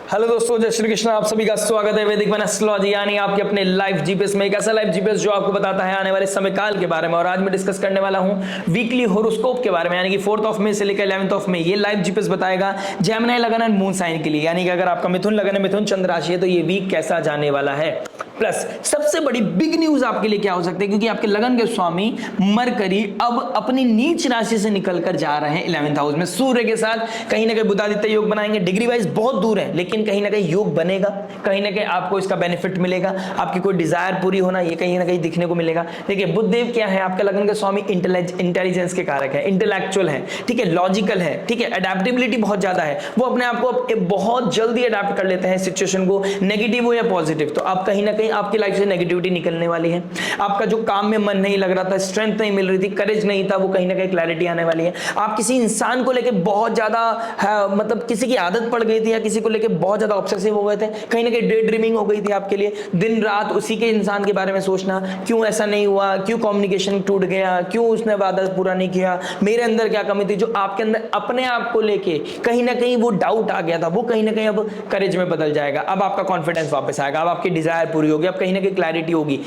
Hello दोस्तों, जय श्री कृष्ण। आप सभी का स्वागत है वैदिक वन एस्ट्रोलॉजी यानी आपके अपने लाइव जीपीएस में। एक ऐसा लाइव जीपीएस जो आपको बताता है आने वाले समय काल के बारे में। और आज मैं डिस्कस करने वाला हूं वीकली होरोस्कोप के बारे में, यानी कि 4 मई से लेकर 11 मई ये लाइव जीपीएस बताएगा जेमिनी लगन एंड मून साइन के लिए। यानी कि अगर आपका मिथुन लगन है, मिथुन चंद्र राशि है, तो ये वीक कैसा जाने वाला है। प्लस सबसे बड़ी बिग न्यूज आपके लिए क्या हो सकती है, क्योंकि आपके लगन के स्वामी मरकरी अब अपनी नीच राशि से निकलकर जा रहे हैं 11th हाउस में सूर्य के साथ। कहीं ना कहीं बुधादित्य योग बनाएंगे। डिग्री वाइज बहुत दूर है, लेकिन कहीं ना कहीं योग बनेगा, कहीं ना कहीं आपको इसका बेनिफिट मिलेगा। आपकी कोई डिजायर पूरी होना ये कहीं ना कहीं दिखने को मिलेगा। देखिए बुधदेव क्या है, आपके लगन के स्वामी इंटेलिजेंस के कारक है, इंटेलेक्चुअल है, ठीक है, लॉजिकल है, ठीक है, अडेप्टेबिलिटी बहुत ज्यादा है। वो अपने आप को बहुत जल्दी अडेप्ट कर लेते हैं सिचुएशन को, नेगेटिव हो या पॉजिटिव। तो आप कहीं ना कहीं आपकी लाइफ से नेगेटिविटी निकलने वाली है। आपका जो काम में मन नहीं लग रहा था, स्ट्रेंथ नहीं मिल रही थी, करेज नहीं था, वो कहीं ना कहीं क्लैरिटी आने वाली है। आप किसी इंसान को लेकर बहुत ज्यादा मतलब किसी की आदत पड़ गई थी या किसी को लेकर बहुत ज्यादा ऑब्सेसिव हो गए थे, कहीं ना कहीं डे ड्रीमिंग हो गई थी आपके लिए। दिन रात उसी के इंसान के बारे में सोचना, क्यों ऐसा नहीं हुआ, क्यों कम्युनिकेशन टूट गया, क्यों उसने वादा पूरा नहीं किया, मेरे अंदर क्या कमी थी। जो आपके अंदर अपने आप को लेके कहीं ना कहीं वो डाउट आ गया था, वो कहीं ना कहीं अब करेज में बदल जाएगा। अब आपका कॉन्फिडेंस वापस आएगा, अब आपकी डिजायर पूरी होगी, अब कहीं ना कहीं क्लैरिटी होगी।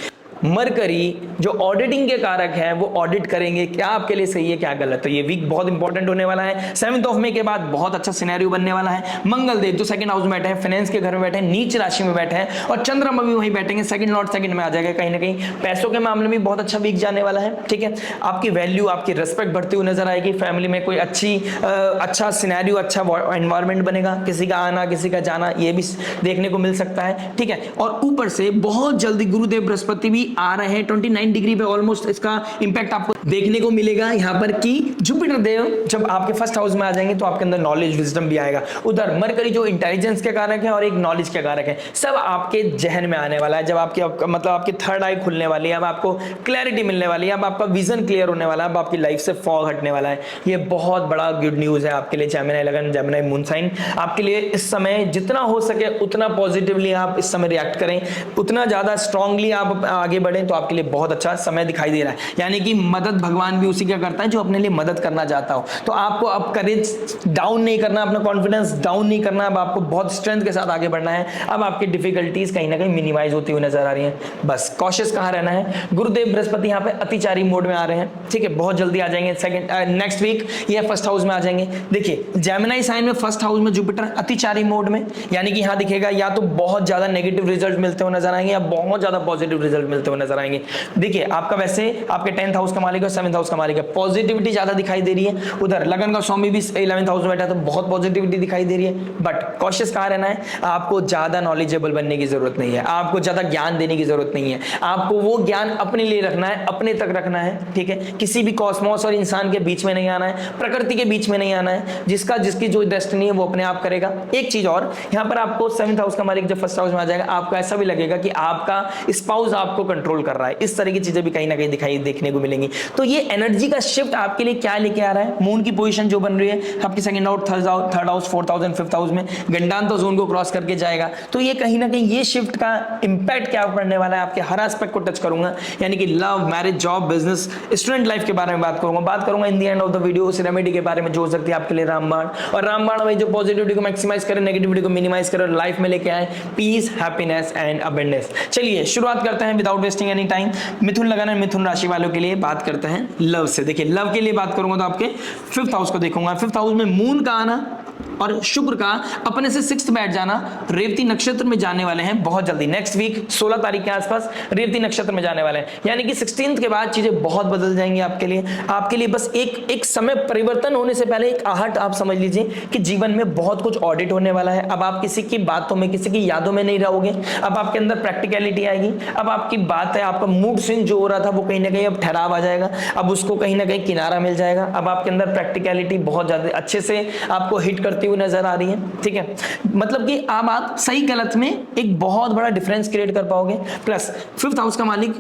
मरकरी जो ऑडिटिंग के कारक है वो ऑडिट करेंगे क्या आपके लिए सही है क्या गलत। तो ये वीक बहुत इंपॉर्टेंट होने वाला है। 7 मई के बाद बहुत अच्छा सिनेरियो बनने वाला है। मंगल देव जो सेकंड हाउस में बैठे हैं, फाइनेंस के घर में बैठे हैं, नीच राशि में बैठे हैं, और चंद्रमा भी वहीं बैठेंगे, सेकंड लॉर्ड सेकंड में आ जाएगा। कहीं ना कहीं पैसों के मामले में बहुत अच्छा वीक जाने वाला है, ठीक है। आपकी वैल्यू, आपकी रिस्पेक्ट बढ़ती हुई नजर आएगी। फैमिली में कोई अच्छा सिनेरियो, अच्छा एनवायरमेंट बनेगा। किसी का आना किसी का जाना ये भी देखने को मिल सकता है, ठीक है। और ऊपर से बहुत जल्दी गुरुदेव बृहस्पति भी आ रहे हैं 29 डिग्री पे ऑलमोस्ट। इसका इंपैक्ट आपको देखने को मिलेगा यहाँ पर कि जुपिटर देव जब आपके फर्स्ट हाउस में आ जाएंगे तो आपके अंदर नॉलेज विजडम भी आएगा। उधर मरकरी जो इंटेलिजेंस के कारक है और एक नॉलेज के कारक है, सब आपके जहन में आने वाला है। जब मतलब आपकी थर्ड आई खुलने वाली है, अब आपको क्लैरिटी मिलने वाली है, अब आपका विजन क्लियर होने वाला है, अब आपकी लाइफ से फॉग हटने वाला है। ये बहुत बड़ा गुड न्यूज है आपके लिए जेमिनी लगन, जेमिनी मून साइन। आपके लिए इस समय जितना हो सके उतना पॉजिटिवली आप इस समय रिएक्ट करें, उतना ज्यादा स्ट्रांगली आप आगे बढ़ें, तो आपके लिए बहुत अच्छा समय दिखाई दे रहा है। यानी कि मदद भगवान भी उसी का करता है जो अपने लिए मदद करना चाहता हो। तो आपको अब करेज डाउन नहीं करना, अपना कॉन्फिडेंस डाउन नहीं करना, अब आपको बहुत स्ट्रेंथ के साथ आगे बढ़ना है। अब आपकी डिफिकल्टीज कहीं ना कहीं मिनिमाइज होती हुई नजर आ रही है। बस कॉशियस कहां रहना है। गुरुदेव बृहस्पति यहाँ पे अतिचारी मोड में आ रहे हैं, ठीक है, बहुत जल्दी आ जाएंगे। सेकंड नेक्स्ट वीक ये फर्स्ट हाउस में आ जाएंगे। देखिए जेमिनी साइन में फर्स्ट हाउस में जुपिटर अतिचारी मोड में, यानी कि यहाँ दिखेगा या तो बहुत ज्यादा नेगेटिव रिजल्ट मिलते हुए नजर आएंगे या बहुत ज्यादा पॉजिटिव रिजल्ट मिलते हुए नजर आएंगे। देखिए आपका वैसे आपके 10th हाउस का मालिक है, 7th हाउस का मालिक है, पॉजिटिविटी ज्यादा दिखाई दे रही है। उधर लगन का स्वामी भी 11th हाउस में बैठा है, तो बहुत पॉजिटिविटी दिखाई दे रही है। बट कॉशियस कहां रहना है, आपको ज्यादा नॉलेजेबल बनने की जरूरत नहीं है, आपको ज्यादा ज्ञान देने की जरूरत नहीं है। आपको वो ज्ञान अपने लिए रखना है, अपने तक रखना है, ठीक है। किसी भी कॉस्मोस और इंसान के बीच में नहीं आना है, प्रकृति के बीच में नहीं आना है। जिसकी जो डेस्टिनी है वो अपने आप करेगा। एक चीज और, यहाँ पर आपको 7th हाउस का मालिक जब फर्स्ट हाउस में आ जाएगा, आपको ऐसा भी लगेगा कि आपका स्पाउस आपको कंट्रोल कर रहा है। इस तरह की चीजें भी कहीं ना कहीं दिखाई देखने को मिलेंगी। तो ये एनर्जी का शिफ्ट आपके लिए क्या लेके आ रहा है। मून की पोजीशन जो बन रही है आपकी second house, third house, fourth house and fifth house में गंडांत जोन को क्रॉस करके जाएगा। तो ये कहीं ना कहीं ये शिफ्ट का इंपैक्ट क्या पड़ने वाला है, आपके हर एस्पेक्ट को टच करूंगा। यानी कि love, marriage, job, business, student life के बारे में बात करूंगा in the end of the video. उस रेमेडी के बारे में जो हो सकती है आपके लिए रामबाण, और रामबाण में जो पॉजिटिविटी को मैक्सिमाइज करे, नेगेटिविटी को मिनिमाइज करे, लाइफ में लेके आए पीस, हैप्पीनेस एंड अबंडेंस। चलिए शुरुआत करते हैं विदाउट वेस्टिंग एनी टाइम। मिथुन लगन है, मिथुन राशि वालों के लिए बात करते हैं लव से। देखिए लव के लिए बात करूंगा तो आपके 5th हाउस को देखूंगा। 5th हाउस में मून का आना और शुक्र का अपने से 6th बैठ जाना, रेवती नक्षत्र में जाने वाले हैं बहुत जल्दी। नेक्स्ट वीक 16 तारीख के आसपास रेवती नक्षत्र में जाने वाले हैं। यानी कि 16th के बाद चीजें बहुत बदल जाएंगी आपके लिए बस एक समय परिवर्तन होने से पहले एक आहट आप समझ लीजिए कि जीवन में बहुत कुछ ऑडिट होने वाला है। अब आप किसी की बातों में, किसी की यादों में नहीं रहोगे। अब आपके अंदर प्रैक्टिकलिटी आएगी। अब आपकी बात है, आपका मूड स्विंग जो हो रहा था वो कहीं ना कहीं अब ठहराव आ जाएगा। अब उसको कहीं ना कहीं किनारा मिल जाएगा। अब आपके अंदर प्रैक्टिकलिटी बहुत ज्यादा अच्छे से आपको हिट करती हुई नजर आ रही है, ठीक है। मतलब कि अब आप सही गलत में एक बहुत बड़ा डिफरेंस क्रिएट कर पाओगे। प्लस 5th हाउस का मालिक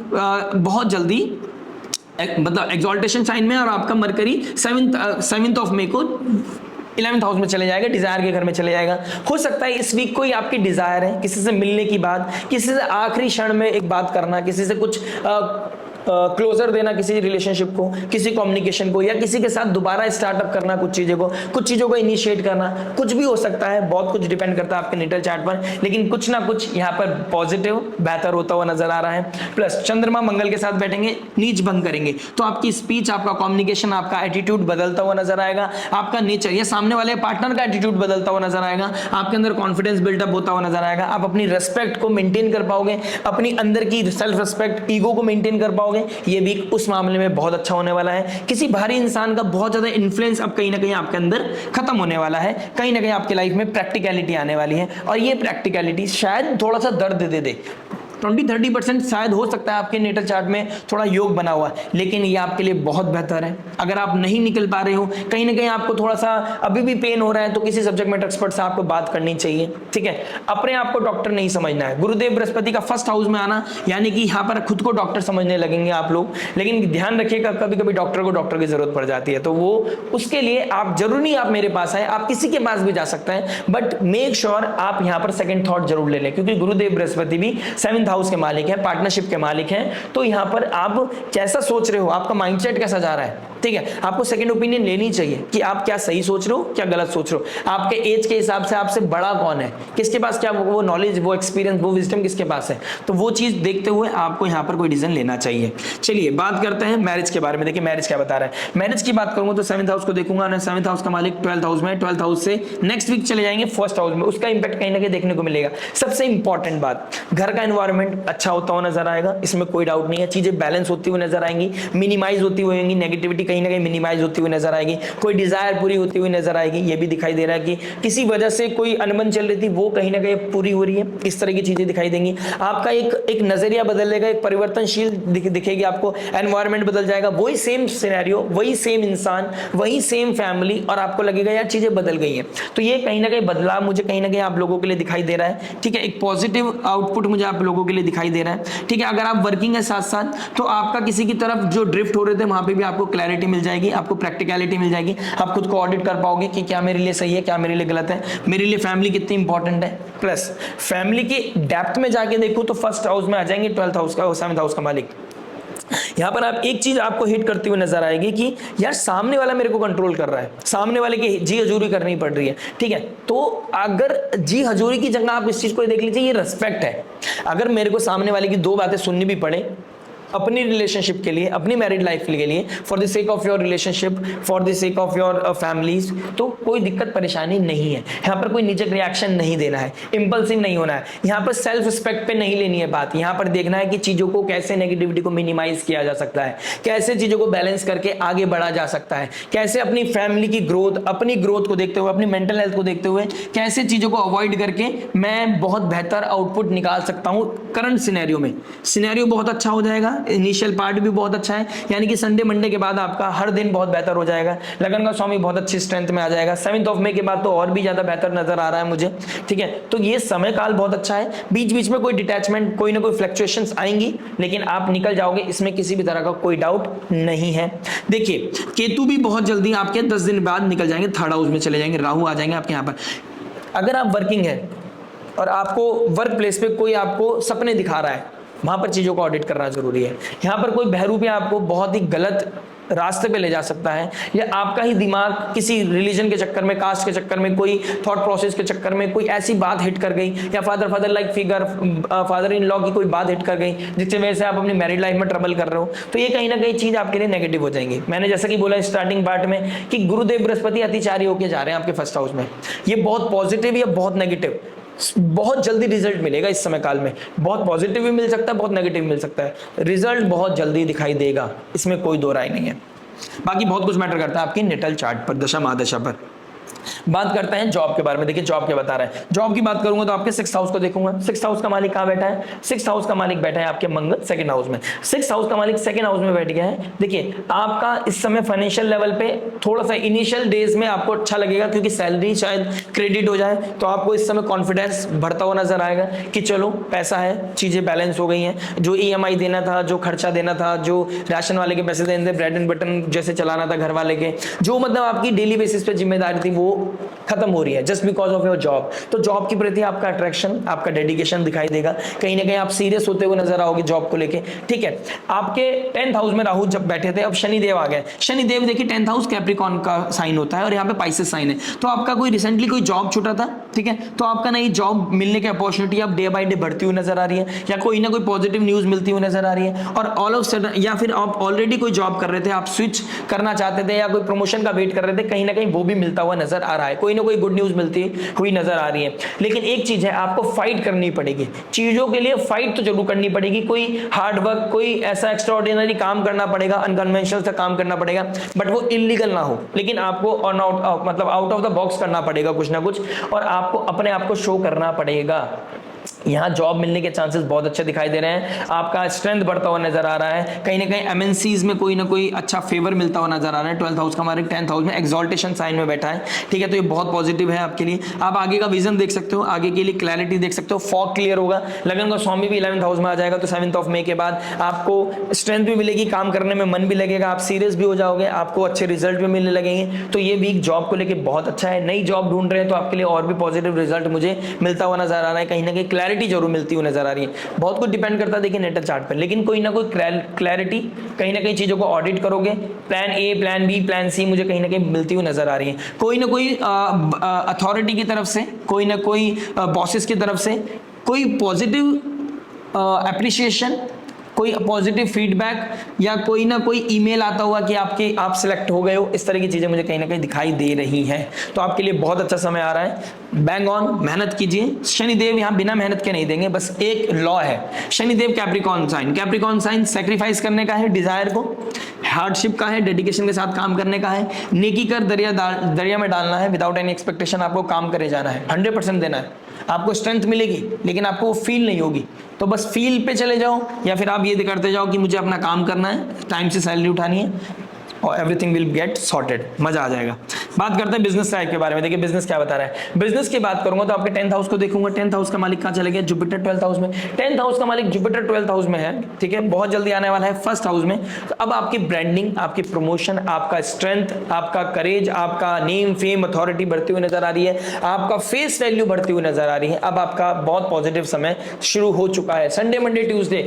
बहुत जल्दी मतलब एक्सॉल्टेशन साइन में, और आपका मरकरी 7th मई को 11th हाउस में चले जाएगा, डिजायर के घर में चले जाएगा। हो सकता है इस वीक कोई आपकी डिजायर है, किसी से मिलने की बात, किसी से आखिरी क्षण में एक बात करना, किसी से कुछ क्लोजर देना किसी रिलेशनशिप को, किसी कम्युनिकेशन को, या किसी के साथ दोबारा स्टार्टअप करना कुछ चीजों को इनिशिएट करना, कुछ भी हो सकता है। बहुत कुछ डिपेंड करता है आपके नेटल चार्ट पर, लेकिन कुछ ना कुछ यहाँ पर पॉजिटिव बेहतर होता हुआ नजर आ रहा है। प्लस चंद्रमा मंगल के साथ बैठेंगे, नीच भंग करेंगे, तो आपकी स्पीच, आपका कम्युनिकेशन, आपका एटीट्यूड बदलता हुआ नजर आएगा, आपका नेचर या सामने वाले पार्टनर का एटीट्यूड बदलता हुआ नजर आएगा, आपके अंदर कॉन्फिडेंस बिल्डअप होता हुआ नजर आएगा, आप अपनी रेस्पेक्ट को मेंटेन कर पाओगे, अपनी अंदर की सेल्फ रेस्पेक्ट, ईगो को मेंटेन कर पाओगे। ये वीक उस मामले में बहुत अच्छा होने वाला है। किसी भारी इंसान का बहुत ज्यादा इन्फ्लुएंस अब कहीं ना कहीं आपके अंदर खत्म होने वाला है, कहीं ना कहीं आपकी लाइफ में प्रैक्टिकलिटी आने वाली है, और ये प्रैक्टिकलिटी शायद थोड़ा सा दर्द दे 20-30% शायद हो सकता है आपके नेटल चार्ट में थोड़ा योग बना हुआ है, लेकिन ये आपके लिए बहुत बेहतर है। अगर आप नहीं निकल पा रहे हो, कहीं ना कहीं आपको थोड़ा सा अभी भी पेन हो रहा है, तो किसी सब्जेक्ट मैटर एक्सपर्ट से आपको बात करनी चाहिए, ठीक है। अपने आप को डॉक्टर नहीं समझना है। गुरुदेव बृहस्पति का फर्स्ट हाउस में आना यानी कि यहाँ पर खुद को डॉक्टर समझने लगेंगे आप लोग, लेकिन ध्यान रखिएगा कभी कभी डॉक्टर को डॉक्टर की जरूरत पड़ जाती है, तो वो उसके लिए आप जरूरी नहीं आप मेरे पास आए, आप किसी के पास भी जा सकते हैं, बट मेक श्योर आप यहाँ पर सेकंड थॉट जरूर ले लें, क्योंकि गुरुदेव बृहस्पति भी 7th हाउस के मालिक है, पार्टनरशिप के मालिक हैं। तो यहां पर आप कैसा सोच रहे हो, आपका माइंडसेट कैसा जा रहा है, ठीक है। आपको सेकंड ओपिनियन लेनी चाहिए कि आप क्या सही सोच रहे हो, क्या गलत सोच रहे हो। आपके एज के हिसाब से आपसे बड़ा कौन है, किसके पास क्या वो नॉलेज, वो एक्सपीरियंस, वो विजडम किसके पास है, तो वो चीज देखते हुए आपको यहां पर कोई डिसीजन लेना चाहिए। चलिए बात करते हैं मैरिज के बारे में। देखिए मैरिज क्या बता रहा है। मैरिज की बात करूंगा तो 7th हाउस को देखूंगा, 7th हाउस का मालिक 12th हाउस में, 12th हाउस से नेक्स्ट वीक चले जाएंगे 1st हाउस में, उसका इंपैक्ट कहीं ना कहीं देखने को मिलेगा। सबसे इंपॉर्टेंट बात, घर का एनवायरमेंट अच्छा होता हुआ नजर आएगा, इसमें कोई डाउट नहीं है। चीजें बैलेंस होती हुई नजर आएंगी, मिनिमाइज होती हुई होंगी, नेगेटिविटी कहीं ना कहीं मिनिमाइज होती हुई नजर आएगी, कोई डिजायर पूरी होती हुई नजर आएगी। ये भी दिखाई दे रहा है कि किसी वजह से कोई अनबन चल रही थी, वो कहीं ना कहीं पूरी हो रही है। इस तरह की चीजें दिखाई देंगी। आपका एक नजरिया बदलेगा, एक परिवर्तनशील दिखेगी आपको, एनवायरमेंट बदल जाएगा। वही सेम सिनेरियो, वही सेम इंसान, वही सेम फैमिली, और आपको लगेगा यार चीजें बदल गई हैं। तो ये कहीं ना कहीं बदलाव मुझे कहीं ना कहीं आप लोगों के लिए दिखाई दे रहा है, ठीक है। एक पॉजिटिव आउटपुट मुझे आप लोगों के लिए दिखाई दे रहा है, ठीक है। अगर आप वर्किंग है साथ साथ, तो आपका किसी की तरफ जो ड्रिफ्ट हो रहे थे वहां पे भी आपको क्लैरिटी मिल जाएगी, आपको प्रैक्टिकलिटी मिल जाएगी। आप खुद को ऑडिट कर पाओगे कि क्या मेरे लिए सही है, क्या मेरे लिए गलत है, मेरे लिए फैमिली कितनी इंपॉर्टेंट है। प्लस फैमिली की डेप्थ में जाके देखो तो 1st हाउस में आ जाएंगे 12th हाउस का और 7th हाउस का मालिक। यहां पर आप एक चीज आपको हिट करती हुई नजर आएगी कि यार सामने वाला मेरे को कंट्रोल कर रहा है, सामने वाले की जी हजूरी करनी पड़ रही है, ठीक है। तो अगर जी हजूरी की जगह आप इस चीज को देख लीजिए, ये रिस्पेक्ट है। अगर मेरे को सामने वाले की 2 बातें सुननी भी पड़े अपनी रिलेशनशिप के लिए, अपनी मैरिड लाइफ के लिए, for the sake of your relationship, for the sake of your families, तो कोई दिक्कत परेशानी नहीं है। यहाँ पर कोई निजक रिएक्शन नहीं देना है, इंपल्सिव नहीं होना है, यहाँ पर सेल्फ रिस्पेक्ट पे नहीं लेनी है बात। यहाँ पर देखना है कि चीजों को कैसे नेगेटिविटी को मिनिमाइज किया जा सकता है, कैसे चीजों को बैलेंस करके आगे बढ़ा जा सकता है, कैसे अपनी फैमिली की ग्रोथ, अपनी ग्रोथ को देखते हुए, अपनी मेंटल हेल्थ को देखते हुए कैसे चीजों को अवॉइड करके मैं बहुत बेहतर आउटपुट निकाल सकता हूँ। करंट सिनेरियो में सिनेरियो बहुत अच्छा हो जाएगा, इनिशियल पार्ट भी बहुत अच्छा है, यानी कि संडे मंडे के बाद आपका हर दिन बहुत बेहतर हो जाएगा। लगन का स्वामी बहुत अच्छी स्ट्रेंथ में आ जाएगा। 7th ऑफ मई के बाद तो और भी ज्यादा बेहतर नजर आ रहा है मुझे, ठीक है। तो ये समय काल बहुत अच्छा है। बीच बीच में कोई डिटैचमेंट, कोई ना कोई फ्लक्चुएशंस आएंगी, लेकिन आप निकल जाओगे, इसमें किसी भी तरह का कोई डाउट नहीं है। देखिए केतु भी बहुत जल्दी आपके 10 दिन बाद निकल जाएंगे, 3rd हाउस में चले जाएंगे, राहु आ जाएंगे आपके यहाँ पर। अगर आप वर्किंग है और आपको वर्क प्लेस पे कोई आपको सपने दिखा रहा है, वहां पर चीजों को ऑडिट करना जरूरी है। यहाँ पर कोई बहरूपिया आपको बहुत ही गलत रास्ते पे ले जा सकता है, या आपका ही दिमाग किसी रिलीजन के चक्कर में, कास्ट के चक्कर में, कोई थॉट प्रोसेस के चक्कर में कोई ऐसी बात हिट कर गई, या father like figure, father in law की कोई बात हिट कर गई जिसकी वजह से आप अपनी मैरिड लाइफ में ट्रबल कर रहे हो, तो ये कहीं ना कहीं चीज आपके लिए नेगेटिव हो जाएंगी। मैंने जैसा कि बोला स्टार्टिंग पार्ट में कि गुरुदेव बृहस्पति अतिचारी होकर जा रहे हैं आपके 1st हाउस में। ये बहुत पॉजिटिव या बहुत नेगेटिव, बहुत जल्दी रिजल्ट मिलेगा इस समय काल में। बहुत पॉजिटिव भी मिल सकता है, बहुत नेगेटिव मिल सकता है। रिजल्ट बहुत जल्दी दिखाई देगा, इसमें कोई दो राय नहीं है। बाकी बहुत कुछ मैटर करता है आपकी नेटल चार्ट पर, दशा महादशा पर। बात करते हैं जॉब के बारे में। देखिए जॉब क्या बता रहा है। जॉब की बात करूंगा तो आपके 6th हाउस को देखूंगा। 6th हाउस का मालिक कहां बैठा है? 6th हाउस का मालिक बैठा है आपके मंगल 2nd हाउस में। 6th हाउस का मालिक 2nd हाउस में बैठ गया है। देखिए आपका इस समय फाइनेंशियल लेवल पे थोड़ा सा इनिशियल डेज में आपको अच्छा लगेगा, क्योंकि सैलरी शायद क्रेडिट हो जाए, तो आपको इस समय कॉन्फिडेंस बढ़ता हुआ नजर आएगा कि चलो पैसा है, चीजें बैलेंस हो गई हैं। जो EMI देना था, जो खर्चा देना था, जो राशन वाले के पैसे देने थे, ब्रेड एंड बटन जैसे चलाना था घर वाले के, जो मतलब आपकी डेली बेसिस पे जिम्मेदारी थी, वो खत्म हो रही है just because of your job. तो जॉब के प्रति आपका अट्रैक्शन, आपका डेडिकेशन दिखाई देगा, कहीं ना कहीं आप सीरियस होते हुए नजर आओगे जॉब को लेके, ठीक है। आपके 10th हाउस में राहु जब बैठे थे, अब शनिदेव आ गए। शनिदेव देखिए 10th हाउस कैप्रिकॉर्न का साइन होता है और यहाँ पे पाइसेस साइन है। तो आपका कोई रिसेंटली कोई जॉब छूटा था, ठीक है, तो आपका नई जॉब मिलने की अपॉर्चुनिटी अब डे बाय डे बढ़ती हुई नजर आ रही है, या कोई ना कोई पॉजिटिव न्यूज मिलती हुई नजर आ रही है। और ऑल ऑफ सडन, या फिर आप ऑलरेडी कोई जॉब कर रहे थे, आप स्विच करना चाहते थे या कोई प्रमोशन का वेट कर रहे थे, कहीं ना कहीं वो भी मिलता हुआ नजर आ रहा है, कोई ना कोई गुड न्यूज मिलती हुई नजर आ रही है। लेकिन एक चीज है, आपको फाइट करनी पड़ेगी चीजों के लिए, फाइट तो जरूर करनी पड़ेगी, कोई हार्ड वर्क, कोई ऐसा एक्स्ट्राऑर्डिनरी काम करना पड़ेगा, अनकन्वेंशनल सा काम करना पड़ेगा, बट वो इलीगल ना हो, लेकिन आपको मतलब आउट ऑफ द बॉक्स करना पड़ेगा कुछ ना कुछ, और आपको अपने आप को शो करना पड़ेगा। यहाँ जॉब मिलने के चांसेस बहुत अच्छे दिखाई दे रहे हैं, आपका स्ट्रेंथ बढ़ता हुआ नजर आ रहा है, कहीं ना कहीं एमएनसीज में कोई ना कोई अच्छा फेवर मिलता हुआ नजर आ रहा है। 12th हाउस का हमारे 10th हाउस में एक्सॉल्टेशन साइन में बैठा है, ठीक है, तो ये बहुत पॉजिटिव है आपके लिए। आप आगे का विजन देख सकते हो, आगे के लिए क्लैरिटी देख सकते हो, फॉग क्लियर होगा। लगन का स्वामी भी 11th हाउस में आ जाएगा, तो 7th ऑफ मई के बाद आपको स्ट्रेंथ भी मिलेगी, काम करने में मन भी लगेगा, आप सीरियस भी हो जाओगे, आपको अच्छे रिजल्ट भी मिलने लगेंगे। तो ये वीक जॉब को लेकर बहुत अच्छा है। नई जॉब ढूंढ रहे हैं तो आपके लिए और भी पॉजिटिव रिजल्ट मुझे मिलता हुआ नजर आ रहा है, कहीं ना कहीं क्लैरिटी जरूर मिलती हुई नजर आ रही है। बहुत कुछ डिपेंड करता है देखिए नेटल चार्ट पर, लेकिन कोई ना कोई क्लैरिटी, कहीं ना कहीं चीजों को ऑडिट करोगे, plan A, plan B, plan C मुझे कहीं ना कहीं मिलती हुई नजर आ रही है। कोई ना कोई अथॉरिटी की तरफ से, कोई ना कोई बॉसेस की तरफ से कोई पॉजिटिव एप्रिसिएशन, कोई पॉजिटिव फीडबैक, या कोई ना कोई ईमेल आता हुआ कि आप सिलेक्ट हो गए हो, इस तरह की चीजें मुझे कहीं ना कहीं दिखाई दे रही हैं। तो आपके लिए बहुत अच्छा समय आ रहा है, बैंग ऑन, मेहनत कीजिए। शनिदेव यहाँ बिना मेहनत के नहीं देंगे, बस एक लॉ है, Shanidev Capricorn sign, Capricorn sign sacrifice करने का है, डिजायर को, हार्डशिप का है, डेडिकेशन के साथ काम करने का है, नेकी कर दरिया में डालना है, विदाउट एनी एक्सपेक्टेशन आपको काम करे जाना है, 100% देना है। आपको स्ट्रेंथ मिलेगी लेकिन आपको वो फील नहीं होगी, तो बस फील पे चले जाओ, या फिर आप ये करते जाओ कि मुझे अपना काम करना है, टाइम से सैलरी उठानी है, और एवरीथिंग विल गेट सॉर्टेड, मजा आ जाएगा। बात करते हैं बिजनेस लाइफ के बारे में। देखिए बिजनेस क्या बता रहा है। बिजनेस की बात करूंगा तो आपके 10th हाउस को देखूंगा, 10th हाउस का मालिक कहां चले गया, जुपिटर 12th हाउस में। 10th हाउस का मालिक जुपिटर 12th हाउस में है, ठीक है, बहुत जल्दी आने वाला है 1st हाउस में। तो अब आपकी ब्रांडिंग, आपकी प्रमोशन, आपका स्ट्रेंथ, आपका करेज, आपका नेम, फेम, अथॉरिटी बढ़ती हुई नजर आ रही है, आपका फेस वैल्यू बढ़ती हुई नजर आ रही है। अब आपका बहुत पॉजिटिव समय शुरू हो चुका है। संडे, मंडे, ट्यूसडे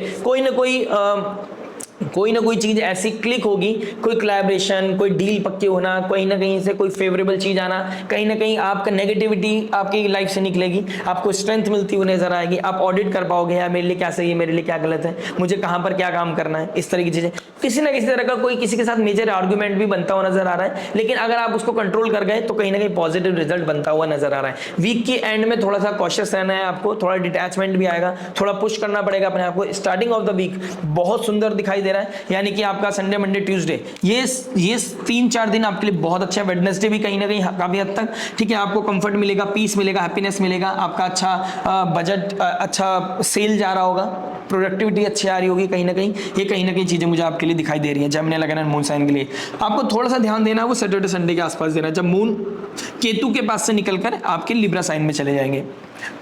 कोई ना कोई चीज ऐसी क्लिक होगी, कोई कोलैबोरेशन, कोई डील पक्के होना, कहीं ना कहीं से कोई फेवरेबल चीज आना, कहीं ना कहीं आपका नेगेटिविटी आपकी लाइफ से निकलेगी, आपको स्ट्रेंथ मिलती हुई नजर आएगी, आप ऑडिट कर पाओगे, यार मेरे लिए क्या सही है, मेरे लिए क्या गलत है, मुझे कहां पर क्या काम करना है, इस तरह की चीजें। किसी ना किसी तरह का कोई किसी के साथ मेजर आर्गुमेंट भी बनता हुआ नजर आ रहा है, लेकिन अगर आप उसको कंट्रोल कर गए तो कहीं ना कहीं पॉजिटिव रिजल्ट बनता हुआ नजर आ रहा है। वीक के एंड में थोड़ा सा कॉशियस रहना है आपको, थोड़ा डिटैचमेंट भी आएगा, थोड़ा पुश करना पड़ेगा अपने आप को। स्टार्टिंग ऑफ द वीक बहुत सुंदर दिखाई दे रहा है, यानी कि आपका संडे, मंडे, ट्यूसडे, ये 3-4 दिन आपके लिए बहुत अच्छा है। वेडनेसडे भी कहीं ना कहीं काफी हद तक ठीक है, आपको कंफर्ट मिलेगा, पीस मिलेगा, हैप्पीनेस मिलेगा, आपका अच्छा बजट, अच्छा सेल जा रहा होगा, प्रोडक्टिविटी अच्छी आ रही होगी, कहीं ना कहीं चीजें मुझे आपके लिए दिखाई दे रही है। जेमिनी लगन मून साइन के लिए आपको थोड़ा सा ध्यान देना है, वो सैटरडे संडे के आसपास देना है, जब मून केतु के पास से निकलकर आपके लिब्रा साइन में चले जाएंगे।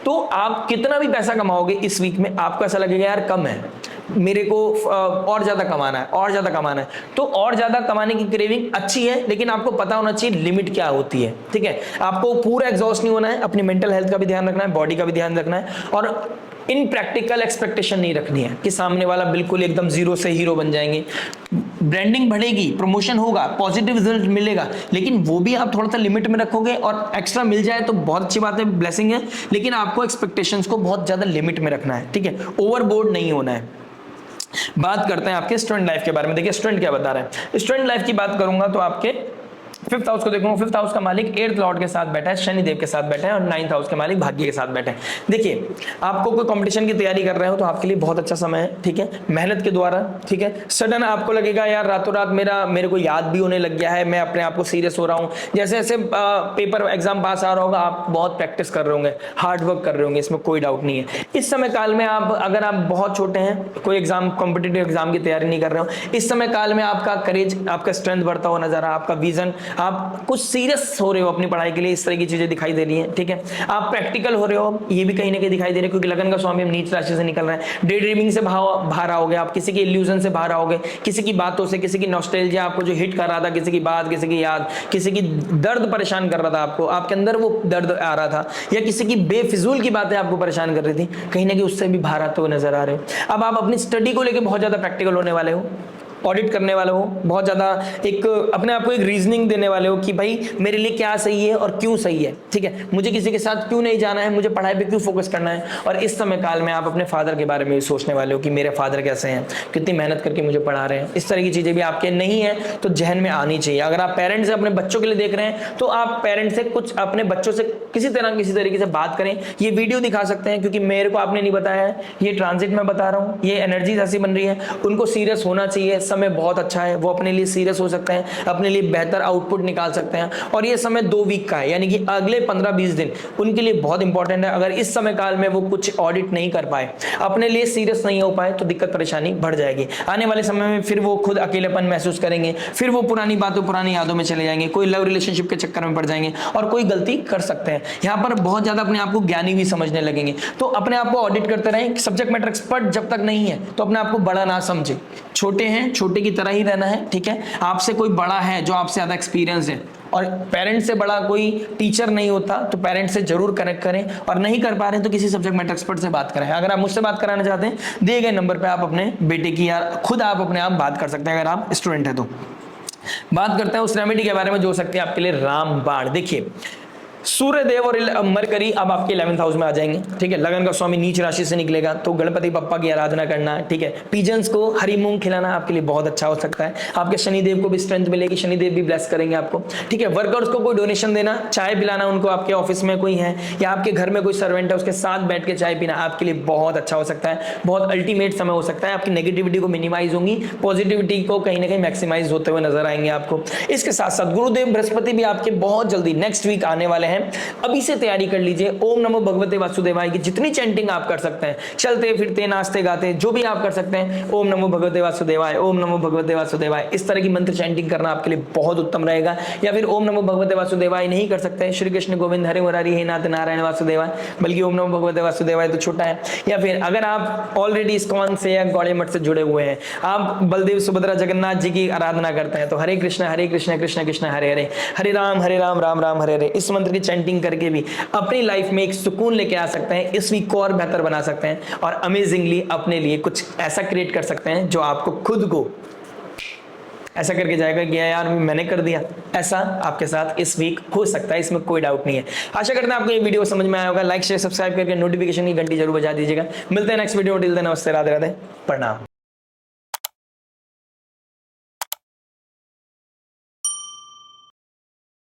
तो आप कितना भी पैसा कमाओगे इस वीक में, आपको ऐसा लगेगा यार कम है, मेरे को और ज्यादा कमाना है, और ज्यादा कमाना है। तो और ज्यादा कमाने की क्रेविंग अच्छी है, लेकिन आपको पता होना चाहिए लिमिट क्या होती है, ठीक है। आपको पूरा एग्जॉस्ट नहीं होना है, अपनी मेंटल हेल्थ का भी ध्यान रखना है, बॉडी का भी ध्यान रखना है, और इन प्रैक्टिकल एक्सपेक्टेशन नहीं रखनी है कि सामने वाला बिल्कुल एकदम जीरो से हीरो बन जाएंगे। ब्रांडिंग बढ़ेगी, प्रमोशन होगा, पॉजिटिव रिजल्ट मिलेगा, लेकिन वो भी आप थोड़ा सा लिमिट में रखोगे, और एक्स्ट्रा मिल जाए तो बहुत अच्छी बात है, ब्लेसिंग है, लेकिन आपको एक्सपेक्टेशंस को बहुत ज्यादा लिमिट में रखना है, ठीक है, ओवरबोर्ड नहीं होना है। बात करते हैं आपके स्टूडेंट लाइफ के बारे में। देखिए स्टूडेंट क्या बता रहे हैं। स्टूडेंट लाइफ की बात करूंगा तो आपके 5th हाउस को देखूंगा, 5th हाउस का मालिक 8th लॉर्ड के साथ बैठा है, शनिदेव के साथ बैठा है, और 9th हाउस के मालिक भाग्य के साथ बैठे हैं। देखिए आपको कोई कंपटीशन की तैयारी कर रहे हो तो आपके लिए बहुत अच्छा समय है, ठीक है, मेहनत के द्वारा, ठीक है। सडन आपको लगेगा यार रातों रात मेरे को याद भी होने लग गया है, मैं अपने आप को सीरियस हो रहा हूँ, जैसे जैसे पेपर एग्जाम पास आ रहा होगा, आप बहुत प्रैक्टिस कर रहे होंगे, हार्ड वर्क कर रहे होंगे, इसमें कोई डाउट नहीं है। इस समय काल में अगर आप बहुत छोटे हैं, कोई एग्जाम, कॉम्पिटिटिव एग्जाम की तैयारी नहीं कर रहे हो, इस समय काल में आपका करेज, आपका स्ट्रेंथ बढ़ता हुआ नजर आ रहा है, आपका विजन, आप कुछ सीरियस हो रहे हो अपनी पढ़ाई के लिए, इस तरह की चीजें दिखाई दे रही हैं, ठीक है। आप प्रैक्टिकल हो रहे हो, ये भी कहीं ना कहीं दिखाई दे रहा है, क्योंकि लगन का स्वामी हम नीच राशि से निकल रहे हैं। डे ड्रीमिंग से बाहर आओगे आप, किसी के इल्यूजन से बाहर आओगे, किसी की बातों से, किसी की नॉस्टैल्जिया आपको जो हिट कर रहा था, किसी की बात, किसी की याद, किसी की दर्द परेशान कर रहा था आपको, आपके अंदर वो दर्द आ रहा था, या किसी की बेफिजूल की बातें आपको परेशान कर रही थी, कहीं ना कहीं उससे भी बाहर आते हुए नजर आ रहे हो। अब आप अपनी स्टडी को लेकर बहुत ज्यादा प्रैक्टिकल होने वाले हो, ऑडिट करने वाले हो, बहुत ज़्यादा एक अपने आप को एक रीजनिंग देने वाले हो कि भाई मेरे लिए क्या सही है और क्यों सही है, ठीक है, मुझे किसी के साथ क्यों नहीं जाना है, मुझे पढ़ाई पे क्यों फोकस करना है। और इस समय काल में आप अपने फादर के बारे में भी सोचने वाले हो कि मेरे फादर कैसे हैं, कितनी मेहनत करके मुझे पढ़ा रहे हैं। इस तरह की चीज़ें भी आपके नहीं है तो जहन में आनी चाहिए। अगर आप पेरेंट्स से अपने बच्चों के लिए देख रहे हैं तो आप पेरेंट्स से कुछ अपने बच्चों से किसी तरीके से बात करें। ये वीडियो दिखा सकते हैं क्योंकि मेरे को आपने नहीं बताया है, ये ट्रांजिट में बता रहा हूँ, ये एनर्जी ऐसी बन रही है, उनको सीरियस होना चाहिए। समय बहुत अच्छा है, वो अपने लिए सीरियस हो सकते हैं, अपने लिए बेहतर आउटपुट निकाल सकते हैं। और ये समय 2 वीक का है, यानी कि अगले 15-20 दिन उनके लिए बहुत इंपॉर्टेंट है। अगर इस समय काल में वो कुछ ऑडिट नहीं कर पाए, अपने लिए सीरियस नहीं हो पाए, तो दिक्कत परेशानी बढ़ जाएगी। आने वाले समय में फिर वो खुद अकेलेपन महसूस करेंगे, फिर वो पुरानी बातों, पुरानी यादों में चले जाएंगे, कोई लव रिलेशनशिप के चक्कर में पड़ जाएंगे और कोई गलती कर सकते हैं। यहाँ पर बहुत ज्यादा अपने आप को ज्ञानी भी समझने लगेंगे। तो अपने आप को ऑडिट करते रहें। सब्जेक्ट मैटर एक्सपर्ट जब तक नहीं है तो अपने आप को बड़ा ना समझे, छोटे हैं, छोटे की तरह ही रहना है, ठीक है। आपसे कोई बड़ा है जो आपसे ज्यादा एक्सपीरियंस है, और पेरेंट्स से बड़ा कोई टीचर नहीं होता, तो पेरेंट्स से जरूर कनेक्ट करें। और नहीं कर पा रहे हैं तो किसी सब्जेक्ट मैटर एक्सपर्ट से बात करें। अगर आप मुझसे बात कराना चाहते हैं, दिए गए नंबर पे आप अपने बेटे की या खुद आप अपने आप बात कर सकते हैं, अगर आप स्टूडेंट है तो। बात करते हैं उस रेमेडी के बारे में जो हो सकती है आपके लिए रामबाण। देखिए, सूर्यदेव और मरकरी अब आपके 11th हाउस में आ जाएंगे, ठीक है। लगन का स्वामी नीच राशि से निकलेगा, तो गणपति बप्पा की आराधना करना, ठीक है। पिजन्स को हरी मूंग खिलाना आपके लिए बहुत अच्छा हो सकता है। आपके शनिदेव को भी स्ट्रेंथ मिलेगी, शनिदेव भी ब्लेस करेंगे आपको, ठीक है। वर्कर्स को कोई डोनेशन देना, चाय पिलाना उनको, आपके ऑफिस में कोई है या आपके घर में कोई सर्वेंट है, उसके साथ बैठ के चाय पीना आपके लिए बहुत अच्छा हो सकता है। बहुत अल्टीमेट समय हो सकता है। आपकी नेगेटिविटी को मिनिमाइज होंगी, पॉजिटिविटी को कहीं ना कहीं मैक्सिमाइज होते हुए नजर आएंगे आपको। इसके साथ साथ गुरुदेव बृहस्पति भी आपके बहुत जल्दी नेक्स्ट वीक आने वाले हैं। अभी से तैयारी कर लीजिए। ओम नमो भगवते वासुदेवाय की जितनी चैंटिंग आप कर सकते हैं, चलते फिरते नाचते गाते जो भी आप कर सकते हैं, ओम नमो भगवते वासुदेवाय, ओम नमो भगवते वासुदेवाय, इस तरह की मंत्र चैंटिंग करना आपके लिए बहुत उत्तम रहेगा। या फिर ओम नमो भगवते वासुदेवाय नहीं कर सकते, श्री कृष्ण गोविंद हरे मुरारी हे नाथ नारायण वासुदेवाय, बल्कि ओम नमो भगवते वासुदेवाय तो छोटा है। या फिर अगर आप ऑलरेडी इस्कॉन से या गौड़े मठ से जुड़े हुए हैं, आप बलदेव सुभद्रा जगन्नाथ जी की आराधना करते हैं, तो हरे कृष्ण कृष्ण कृष्ण हरे हरे, हरे राम राम राम हरे हरे, इस मंत्र की चैंटिंग करके भी अपनी लाइफ में एक सुकून लेके आ सकते हैं। इस वीक को और बेहतर बना सकते हैं और अमेजिंगली अपने लिए कुछ ऐसा क्रिएट कर सकते हैं जो आपको खुद को ऐसा करके जाएगा कि यार मैंने कर दिया। ऐसा आपके साथ इस वीक हो सकता है, इसमें कोई डाउट नहीं है। आशा करते हैं आपको ये वीडियो समझ में आया होगा। लाइक शेयर सब्सक्राइब करके नोटिफिकेशन की घंटी जरूर बजा दीजिएगा। मिलते हैं नेक्स्ट वीडियो। टिल देन नमस्ते, राधे राधे, प्रणाम।